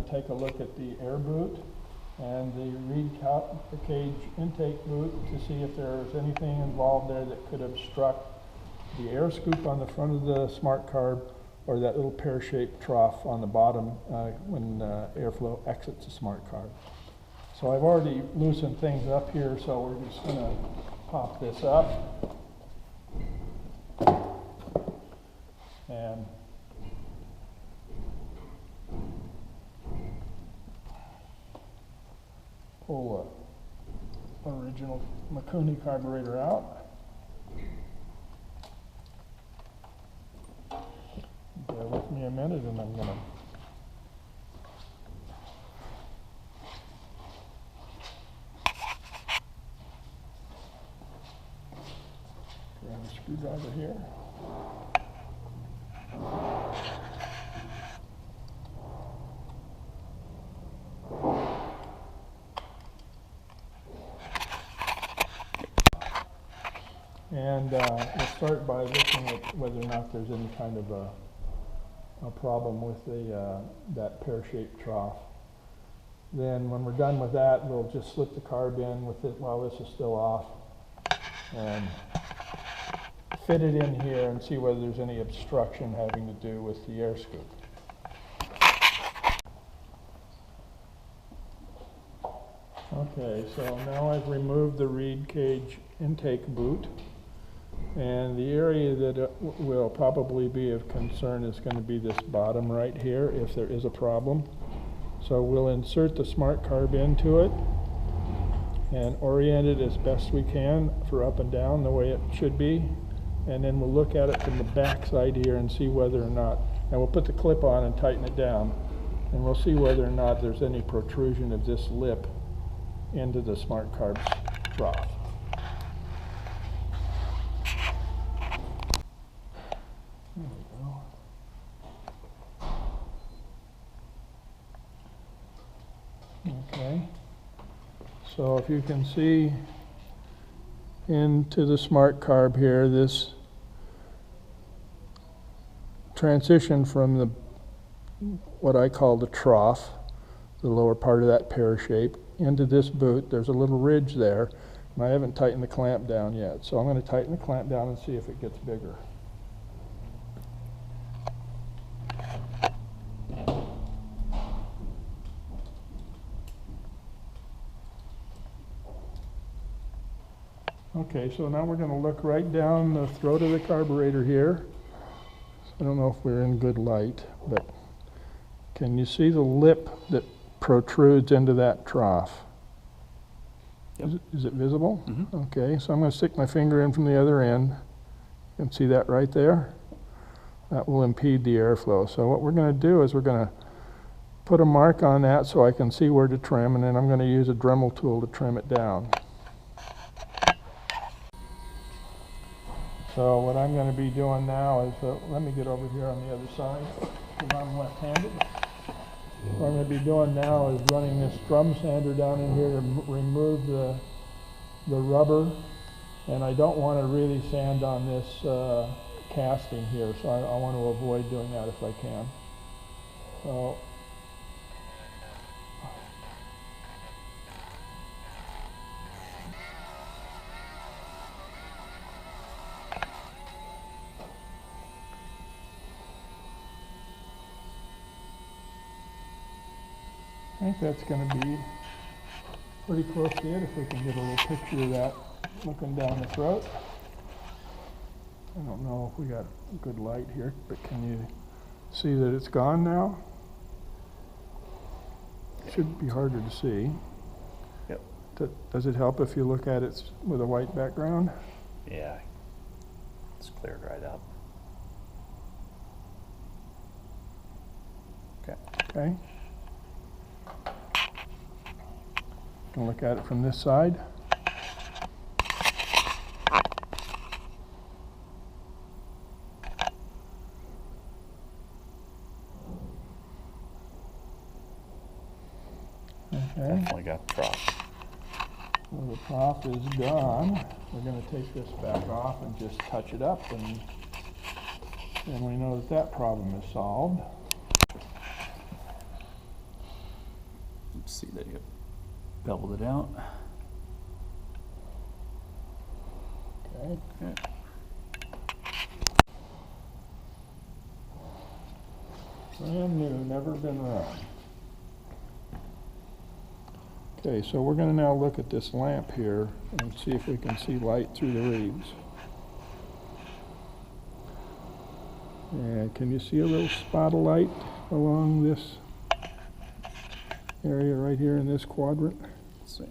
Take a look at the air boot and the reed cage intake boot to see if there's anything involved there that could obstruct the air scoop on the front of the SmartCarb or that little pear-shaped trough on the bottom when airflow exits the SmartCarb. So I've already loosened things up here, so we're just going to pop this up and pull the original Mikuni carburetor out. Bear with me a minute and I'm going to grab a screwdriver here. And we'll start by looking at whether or not there's any kind of a problem with that pear-shaped trough. Then when we're done with that, we'll just slip the carb in with it while this is still off and fit it in here and see whether there's any obstruction having to do with the air scoop. Okay, so now I've removed the reed cage intake boot. And the area that will probably be of concern is going to be this bottom right here if there is a problem. So we'll insert the SmartCarb into it and orient it as best we can for up and down the way it should be. And then we'll look at it from the back side here and see whether or not, and we'll put the clip on and tighten it down. And we'll see whether or not there's any protrusion of this lip into the SmartCarb's trough. There we go. Okay, so if you can see into the SmartCarb here, this transition from the what I call the trough, the lower part of that pear shape, into this boot, there's a little ridge there, and I haven't tightened the clamp down yet. So I'm going to tighten the clamp down and see if it gets bigger. Okay, so now we're going to look right down the throat of the carburetor here. I don't know if we're in good light, but can you see the lip that protrudes into that trough? Yep. Is it visible? Mm-hmm. Okay, so I'm going to stick my finger in from the other end. You can see that right there? That will impede the airflow. So what we're going to do is we're going to put a mark on that so I can see where to trim, and then I'm going to use a Dremel tool to trim it down. So what I'm going to be doing now is, let me get over here on the other side, because I'm left-handed. What I'm going to be doing now is running this drum sander down in here to remove the rubber, and I don't want to really sand on this casting here, so I want to avoid doing that if I can. So I think that's going to be pretty close to it if we can get a little picture of that looking down the throat. I don't know if we got good light here, but can you see that it's gone now? It should be harder to see. Yep. Does it help if you look at it with a white background? Yeah, it's cleared right up. Okay. Okay. Can look at it from this side. Okay. Definitely got the trough. So the trough is gone. We're going to take this back off and just touch it up, and then we know that that problem is solved. See, they beveled it out. Okay. Okay. Brand new, never been run. Okay, so we're gonna now look at this lamp here and see if we can see light through the reeds. And can you see a little spot of light along this area right here in this quadrant? Let's see.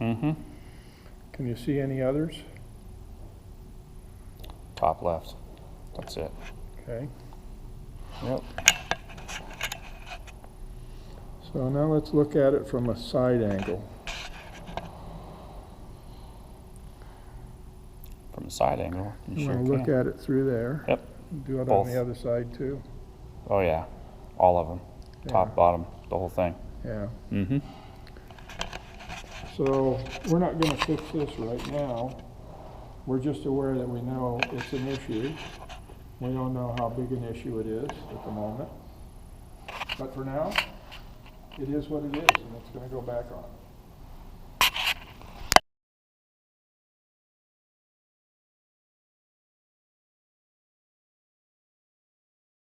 Mm-hmm. Can you see any others? Top left. That's it. Okay. Yep. So now let's look at it from a side angle. From a side angle, you I'm sure gonna look can. at it through there. Yep. Do it Both. on the other side too. Oh yeah, all of them. Yeah. Top, bottom, the whole thing. Yeah. Mm-hmm. So we're not gonna fix this right now. We're just aware that we know it's an issue. We don't know how big an issue it is at the moment. But for now, it is what it is, and it's gonna go back on.